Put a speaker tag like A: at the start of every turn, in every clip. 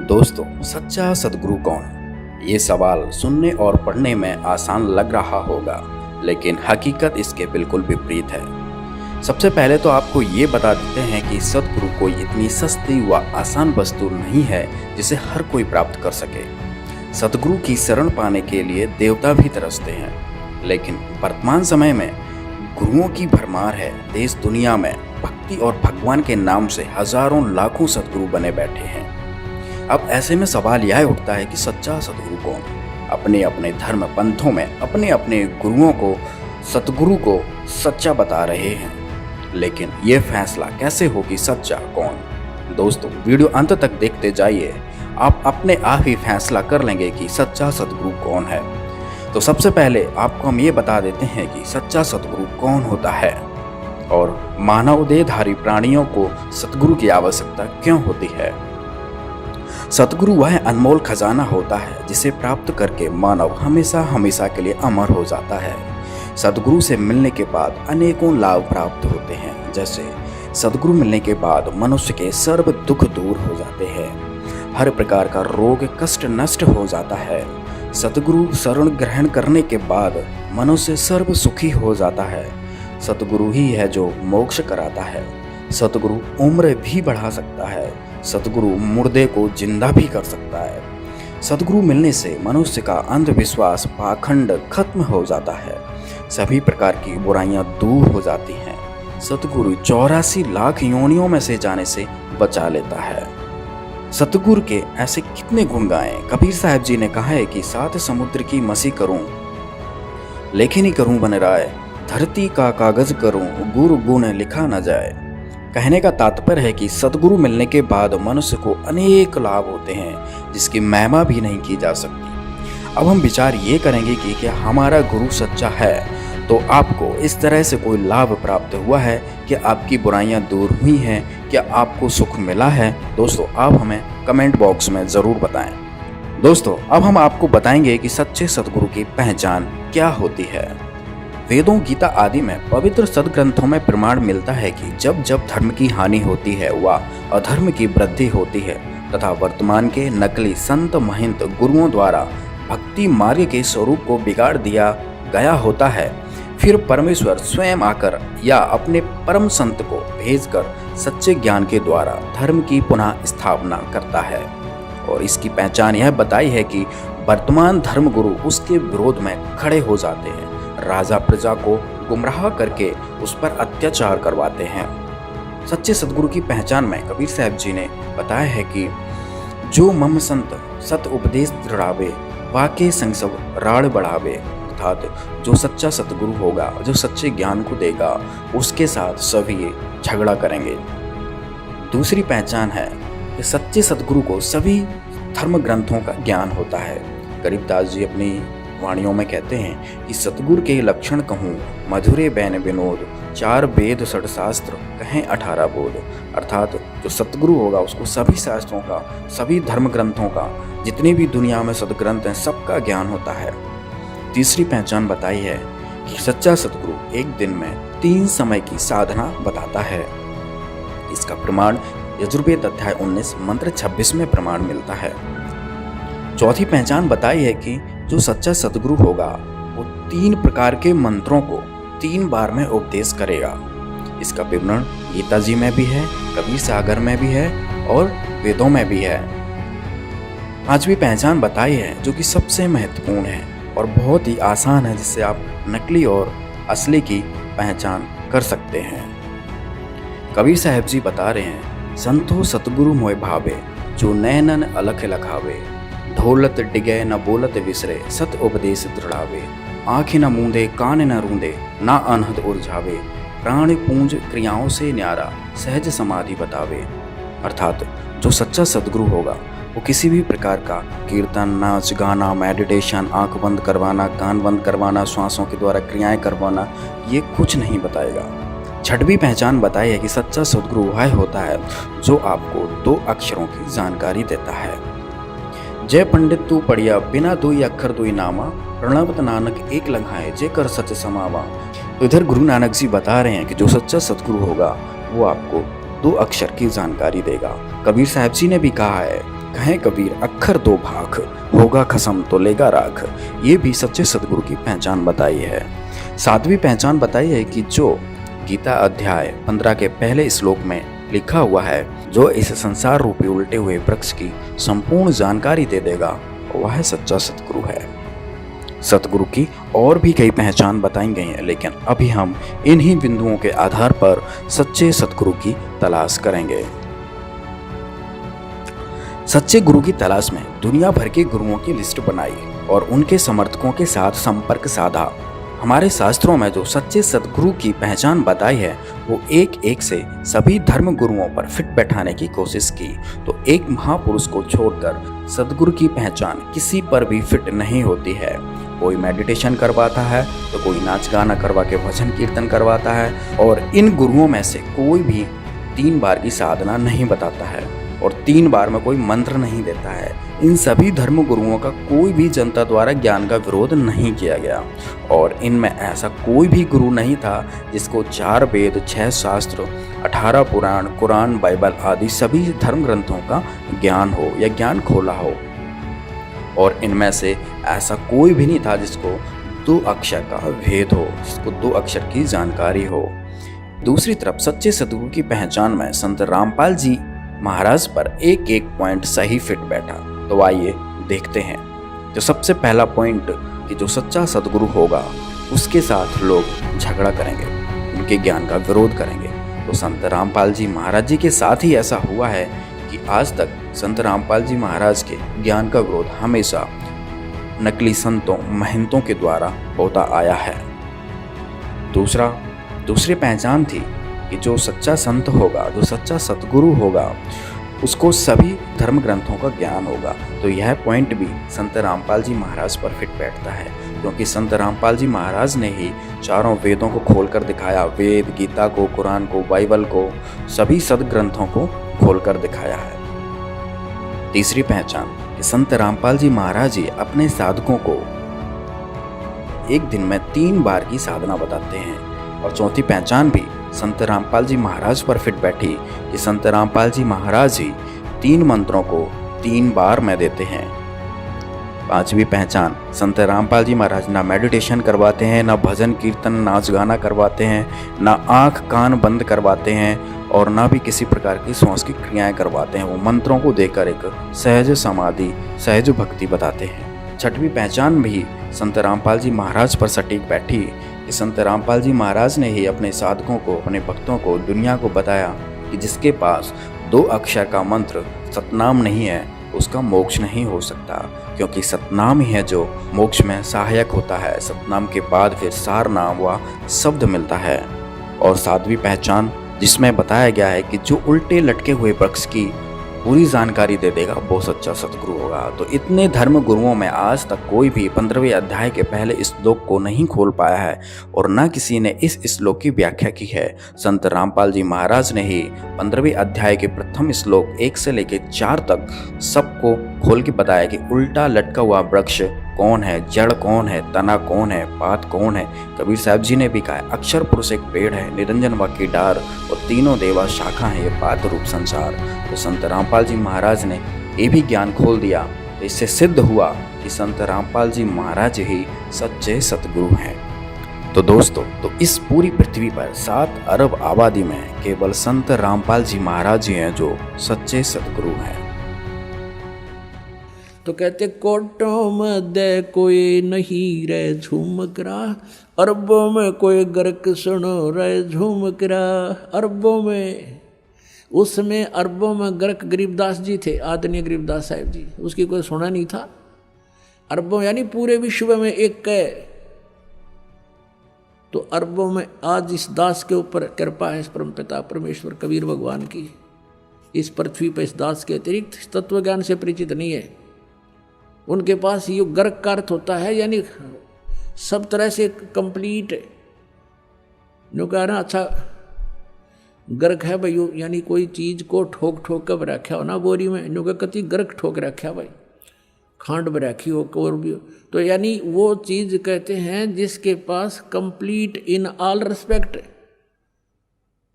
A: दोस्तों, सच्चा सद्गुरु कौन? ये सवाल सुनने और पढ़ने में आसान लग रहा होगा, लेकिन हकीकत इसके बिल्कुल विपरीत है। सबसे पहले तो आपको ये बता देते हैं कि सद्गुरु कोई इतनी सस्ती व आसान वस्तु नहीं है जिसे हर कोई प्राप्त कर सके। सद्गुरु की शरण पाने के लिए देवता भी तरसते हैं, लेकिन वर्तमान समय में गुरुओं की भरमार है। देश दुनिया में भक्ति और भगवान के नाम से हजारों लाखों सद्गुरु बने बैठे हैं। अब ऐसे में सवाल यह उठता है कि सच्चा सद्गुरु कौन? अपने अपने धर्म पंथों में अपने अपने गुरुओं को, सद्गुरु को सच्चा बता रहे हैं, लेकिन ये फैसला कैसे हो कि सच्चा कौन? दोस्तों, वीडियो अंत तक देखते जाइए, आप अपने आप ही फैसला कर लेंगे कि सच्चा सद्गुरु कौन है। तो सबसे पहले आपको हम ये बता देते हैं कि सच्चा सद्गुरु कौन होता है और मानव देहधारी प्राणियों को सद्गुरु की आवश्यकता क्यों होती है। सद्गुरु वह अनमोल खजाना होता है जिसे प्राप्त करके मानव हमेशा हमेशा के लिए अमर हो जाता है। सद्गुरु से मिलने के बाद अनेकों लाभ प्राप्त होते हैं। जैसे सद्गुरु मिलने के बाद मनुष्य के सर्व दुख दूर हो जाते हैं, हर प्रकार का रोग कष्ट नष्ट हो जाता है। सद्गुरु शरण ग्रहण करने के बाद मनुष्य सर्व सुखी हो जाता है। सद्गुरु ही है जो मोक्ष कराता है। सद्गुरु उम्र भी बढ़ा सकता है। सद्गुरु मुर्दे को जिंदा भी कर सकता है। सद्गुरु मिलने से मनुष्य का अंधविश्वास पाखंड खत्म हो जाता है। सभी प्रकार की बुराइयां दूर हो जाती हैं। सद्गुरु 84 लाख योनियों में से जाने से बचा लेता है। सद्गुरु के ऐसे कितने गुण गाएं। कबीर साहब जी ने कहा है कि 7 समुद्र की मसी करूं, लेखनी करूं बन राय, धरती का कागज करूं, गुरु गुण लिखा न जाए। कहने का तात्पर्य है कि सद्गुरु मिलने के बाद मनुष्य को अनेक लाभ होते हैं जिसकी महिमा भी नहीं की जा सकती। अब हम विचार ये करेंगे कि क्या हमारा गुरु सच्चा है तो आपको इस तरह से कोई लाभ प्राप्त हुआ है कि आपकी बुराइयां दूर हुई हैं, क्या आपको सुख मिला है? दोस्तों, आप हमें कमेंट बॉक्स में ज़रूर बताएं। दोस्तों, अब हम आपको बताएंगे कि सच्चे सद्गुरु की पहचान क्या होती है। वेदों, गीता आदि में पवित्र सद्ग्रंथों में प्रमाण मिलता है कि जब जब धर्म की हानि होती है व अधर्म की वृद्धि होती है तथा वर्तमान के नकली संत महंत गुरुओं द्वारा भक्ति मार्ग के स्वरूप को बिगाड़ दिया गया होता है, फिर परमेश्वर स्वयं आकर या अपने परम संत को भेजकर सच्चे ज्ञान के द्वारा धर्म की पुनः स्थापना करता है। और इसकी पहचान यह बताई है कि वर्तमान धर्म गुरु उसके विरोध में खड़े हो जाते हैं, राजा प्रजा को गुमराह करके उस पर अत्याचार करवाते हैं। सच्चे सद्गुरु की पहचान में कबीर साहब जी ने बताया है कि जो मम संत सत उपदेश दृढ़ावे, वाके संग सब राड़ बढ़ावे, अर्थात जो सच्चा सद्गुरु होगा, जो सच्चे ज्ञान को देगा, उसके साथ सभी झगड़ा करेंगे। दूसरी पहचान है कि सच्चे सद्गुरु को सभी धर्म ग्रंथों का ज्ञान होता है। गरीबदास जी अपनी वाणियों में कहते हैं कि सद्गुरु के लक्षण कहूँ, मधुरे बैन विनोद, 4 वेद 6 शास्त्र कहें 18 बोध। अर्थात जो सद्गुरु होगा उसको सभी शास्त्रों का, सभी धर्म ग्रंथों का, जितने भी दुनिया में सद्ग्रंथ हैं, सबका ज्ञान होता है। तीसरी पहचान बताई है कि सच्चा सद्गुरु एक दिन में 3 समय की साधना बताता है। इसका प्रमाण यजुर्वेद अध्याय 19 मंत्र 26 में प्रमाण मिलता है। चौथी पहचान बताई है कि जो सच्चा सद्गुरु होगा वो 3 प्रकार के मंत्रों को 3 बार में उपदेश करेगा। इसका विवरण गीता जी में भी है, कबीर सागर में भी है और वेदों में भी है। पांचवी पहचान बताई है जो कि सबसे महत्वपूर्ण है और बहुत ही आसान है, जिससे आप नकली और असली की पहचान कर सकते हैं। कबीर साहब जी बता रहे हैं, संतो सतगुरु मोय भावे, जो नैनन अलख लखावे, ढोलत डिगे न बोलत विसरे, सत उपदेश दृढ़ावे, आँखें न मूंदे कान न रूंदे, ना अनहद उलझावे, प्राण पूंज क्रियाओं से न्यारा, सहज समाधि बतावे। अर्थात जो सच्चा सद्गुरु होगा वो किसी भी प्रकार का कीर्तन, नाच गाना, मेडिटेशन, आंख बंद करवाना, कान बंद करवाना, श्वासों के द्वारा क्रियाएं करवाना, ये कुछ नहीं बताएगा। छठवीं पहचान बताई है कि सच्चा सद्गुरु वह होता है जो आपको 2 अक्षरों की जानकारी देता है। जय पंडित तू पढ़िया, बिना 2 अक्षर 2 नामा, प्रणवत नानक एक लंघाए, जे कर सच समावा। तो इधर गुरु नानक जी बता रहे हैं कि जो सच्चा सद्गुरु होगा वो आपको 2 अक्षर की जानकारी देगा। कबीर साहब जी ने भी कहा है कहें कबीर अक्षर दो भाख, होगा खसम तो लेगा राख। ये भी सच्चे सदगुरु की पहचान बताई है। सातवीं पहचान बताई है कि जो गीता अध्याय 15 के पहले श्लोक में लिखा हुआ है, जो इस संसार रूपी उल्टे हुए वृक्ष की संपूर्ण जानकारी दे देगा, वह सच्चा सतगुरु है। सतगुरु की और भी कई पहचान बताई गई हैं, लेकिन अभी हम इन्हीं बिंदुओं के आधार पर सच्चे सतगुरु की तलाश करेंगे। सच्चे गुरु की तलाश में दुनिया भर के गुरुओं की लिस्ट बनाई और उनके समर्थकों के साथ संपर्क साधा। हमारे शास्त्रों में जो सच्चे सतगुरु की पहचान बताई है, वो एक एक से सभी धर्म गुरुओं पर फिट बैठाने की कोशिश की, तो एक महापुरुष को छोड़कर सतगुरु की पहचान किसी पर भी फिट नहीं होती है। कोई मेडिटेशन करवाता है तो कोई नाच गाना करवा के भजन कीर्तन करवाता है, और इन गुरुओं में से कोई भी 3 बार की साधना नहीं बताता है और 3 बार में कोई मंत्र नहीं देता है। इन सभी धर्म गुरुओं का कोई भी जनता द्वारा ज्ञान का विरोध नहीं किया गया, और इनमें ऐसा कोई भी गुरु नहीं था जिसको 4 वेद, 6 शास्त्र, 18 पुराण, कुरान, बाइबल आदि सभी धर्म ग्रंथों का ज्ञान हो या ज्ञान खोला हो। और इनमें से ऐसा कोई भी नहीं था जिसको 2 अक्षर का भेद हो, जिसको 2 अक्षर की जानकारी हो। दूसरी तरफ सच्चे सतगुरु की पहचान में संत रामपाल जी महाराज पर एक एक पॉइंट सही फिट बैठा। तो आइए देखते हैं। तो सबसे पहला पॉइंट कि जो सच्चा सतगुरु होगा उसके साथ लोग झगड़ा करेंगे, उनके ज्ञान का विरोध करेंगे। तो संत रामपाल जी महाराज जी के साथ ही ऐसा हुआ है कि आज तक संत रामपाल जी महाराज के ज्ञान का विरोध हमेशा नकली संतों, महंतों के द्वारा होता आया है। दूसरी पहचान थी कि जो सच्चा संत होगा, जो सच्चा सतगुरु होगा, उसको सभी धर्म ग्रंथों का ज्ञान होगा। तो यह पॉइंट भी संत रामपाल जी महाराज पर फिट बैठता है, क्योंकि संत रामपाल जी महाराज ने ही चारों वेदों को खोलकर दिखाया। वेद, गीता को, कुरान को, बाइबल को, सभी सदग्रंथों को खोलकर दिखाया है। तीसरी पहचान कि संत रामपाल जी महाराज जी अपने साधकों को एक दिन में 3 बार की साधना बताते हैं। और चौथी पहचान भी संत रामपाल जी महाराज पर फिट बैठी कि संत रामपाल जी महाराज जी 3 मंत्रों को 3 बार में देते हैं। पांचवी पहचान, संत रामपाल जी महाराज ना मेडिटेशन करवाते हैं, ना भजन कीर्तन, नाच गाना करवाते हैं, ना आँख कान बंद करवाते हैं, और ना भी किसी प्रकार की श्वास की क्रियाएं करवाते हैं। वो मंत्रों को देकर एक सहज समाधि, सहज भक्ति बताते हैं। छठवीं पहचान भी संत रामपाल जी महाराज पर सटीक बैठी कि संत रामपाल जी महाराज ने ही अपने साधकों को, अपने भक्तों को, दुनिया को बताया कि जिसके पास 2 अक्षर का मंत्र सतनाम नहीं है, उसका मोक्ष नहीं हो सकता, क्योंकि सतनाम ही है जो मोक्ष में सहायक होता है। सतनाम के बाद फिर सार नाम व शब्द मिलता है। और 7वीं पहचान जिसमें बताया गया है कि जो उल्टे लटके हुए वृक्ष की पूरी जानकारी दे देगा, वो सच्चा सतगुरु होगा। तो इतने धर्म गुरुओं में आज तक कोई भी 15वें अध्याय के पहले श्लोक को नहीं खोल पाया है, और न किसी ने इस श्लोक की व्याख्या की है। संत रामपाल जी महाराज ने ही 15वें अध्याय के प्रथम श्लोक 1 से लेकर 4 तक सबको खोल के बताया कि उल्टा लटका हुआ वृक्ष कौन है, जड़ कौन है, तना कौन है, पात कौन है। कबीर साहब जी ने भी कहा, अक्षर पुरुष एक पेड़ है, निरंजन वाकी डार, और तीनों देवा शाखा है, ये पात रूप संसार। तो संत रामपाल जी महाराज ने ये भी ज्ञान खोल दिया। तो इससे सिद्ध हुआ कि संत रामपाल जी महाराज ही सच्चे सतगुरु हैं। तो दोस्तों, तो इस पूरी पृथ्वी पर 7 अरब आबादी में केवल संत रामपाल जी महाराज ही हैं जो सच्चे सतगुरु हैं।
B: तो कहते कोटों में दे कोई नहीं रे झूमकरा, अरबों में कोई गर्क सुनो रे झूमकरा। अरबों में, उसमें अरबों में गर्क गरीबदास जी थे, आदरणीय गरीबदास साहब जी, उसकी कोई सुना नहीं था। अरबों यानी पूरे विश्व में एक है। तो अरबों में आज इस दास के ऊपर कृपा है, इस परम पिता परमेश्वर कबीर भगवान की। इस पृथ्वी पर इस दास के अतिरिक्त तत्व ज्ञान से परिचित नहीं है। उनके पास ये गर्क का अर्थ होता है, यानी सब तरह से कंप्लीट है। जो कह रहा अच्छा गर्क है भाई, यानी कोई चीज को ठोक ठोक कर रखा हो ना बोरी में, जो कति गर्क ठोक रखा भाई, खांड में रखी हो और भी हो। तो यानी वो चीज कहते हैं जिसके पास कंप्लीट इन ऑल रिस्पेक्ट,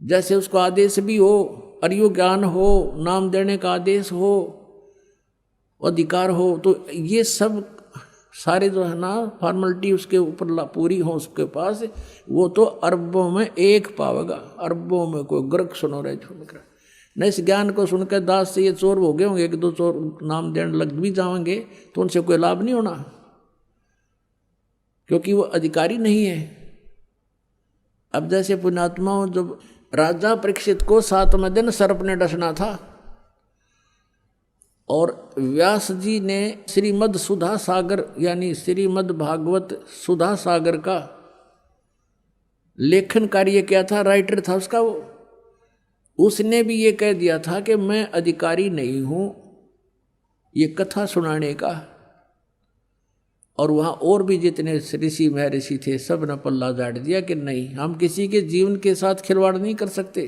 B: जैसे उसको आदेश भी हो, अर्यो ज्ञान हो, नाम देने का आदेश हो, अधिकार हो, तो ये सब सारे जो है ना फॉर्मेलिटी उसके ऊपर पूरी हो उसके पास, वो तो अरबों में एक पावेगा, अरबों में कोई ग्रक सुनो रहे झुमक रहा न। इस ज्ञान को सुनकर दास से ये चोर हो गए होंगे, एक दो चोर नाम देने लग भी जाएंगे तो उनसे कोई लाभ नहीं होना, क्योंकि वो अधिकारी नहीं है। अब जैसे पुण्यात्माओं, जब राजा परीक्षित को 7वें दिन सर्प ने डसना था और व्यास जी ने श्रीमद् सुधा सागर यानी श्रीमद् भागवत सुधा सागर का लेखन कार्य किया था, राइटर था उसका वो, उसने भी ये कह दिया था कि मैं अधिकारी नहीं हूं ये कथा सुनाने का। और वहाँ और भी जितने ऋषि महर्षि थे सब ने पल्ला झाड़ दिया कि नहीं, हम किसी के जीवन के साथ खिलवाड़ नहीं कर सकते।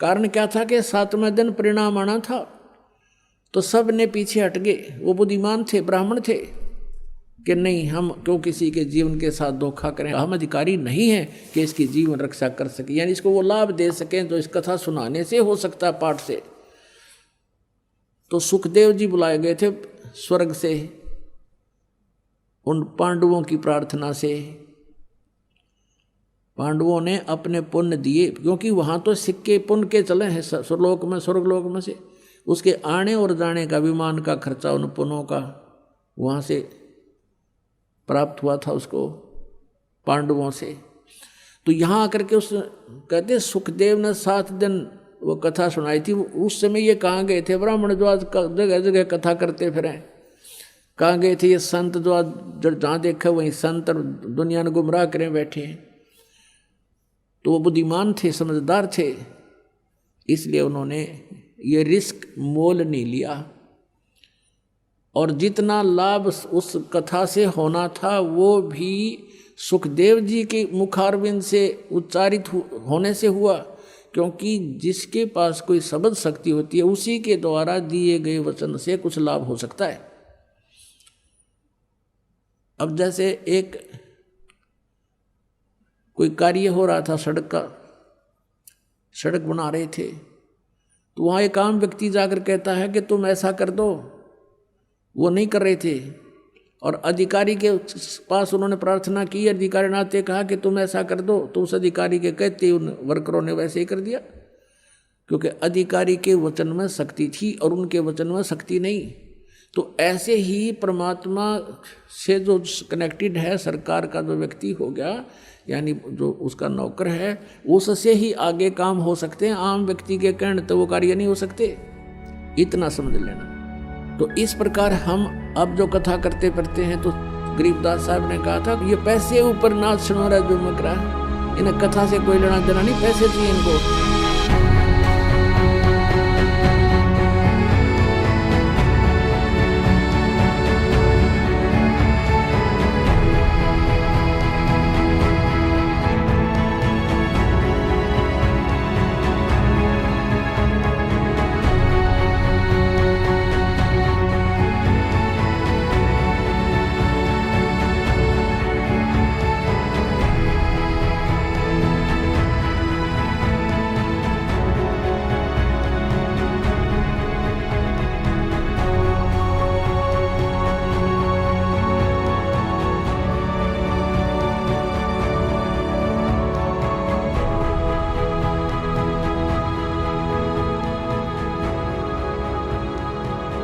B: कारण क्या था कि 7वें दिन परिणाम आना था, तो सब ने पीछे हट गए। वो बुद्धिमान थे, ब्राह्मण थे कि नहीं, हम क्यों किसी के जीवन के साथ धोखा करें, हम अधिकारी नहीं हैं कि इसकी जीवन रक्षा कर सके, यानी इसको वो लाभ दे सकें तो इस कथा सुनाने से हो सकता है, पाठ से। तो सुखदेव जी बुलाए गए थे स्वर्ग से उन पांडवों की प्रार्थना से। पांडवों ने अपने पुण्य दिए, क्योंकि वहाँ तो सिक्के पुण्य के चले हैं स्वर्गलोक में, स्वर्गलोक में से उसके आने और जाने का विमान का खर्चा उन पुण्यों का वहाँ से प्राप्त हुआ था उसको पांडवों से। तो यहाँ आकर के उस कहते सुखदेव ने 7 दिन वो कथा सुनाई थी। उस समय ये कहाँ गए थे ब्राह्मण जो आज जगह जगह कथा करते फिरें, कहाँ गए थे ये संत जो आज जहाँ देखा वहीं संत और दुनिया ने गुमराह करें बैठे हैं। तो वो बुद्धिमान थे, समझदार थे, इसलिए उन्होंने ये रिस्क मोल नहीं लिया। और जितना लाभ उस कथा से होना था वो भी सुखदेव जी के मुखारविंद से उच्चारित होने से हुआ, क्योंकि जिसके पास कोई शब्द शक्ति होती है उसी के द्वारा दिए गए वचन से कुछ लाभ हो सकता है। अब जैसे एक कोई कार्य हो रहा था सड़क का, सड़क बना रहे थे, तो वहाँ एक आम व्यक्ति जाकर कहता है कि तुम ऐसा कर दो, वो नहीं कर रहे थे। और अधिकारी के पास उन्होंने प्रार्थना की, अधिकारी नाते कहा कि तुम ऐसा कर दो, तो उस अधिकारी के कहते उन वर्करों ने वैसे ही कर दिया, क्योंकि अधिकारी के वचन में शक्ति थी और उनके वचन में शक्ति नहीं। तो ऐसे ही परमात्मा से जो कनेक्टेड है, सरकार का जो व्यक्ति हो गया यानी जो उसका नौकर है, उससे ही आगे काम हो सकते हैं। आम व्यक्ति के कहने तो वो कार्य नहीं हो सकते, इतना समझ लेना। तो इस प्रकार हम अब जो कथा करते पढ़ते हैं, तो गरीबदास साहब ने कहा था ये पैसे ऊपर नाच सुनो रहा जो मकरा, इन्हें कथा से कोई लेना देना नहीं, पैसे चाहिए इनको।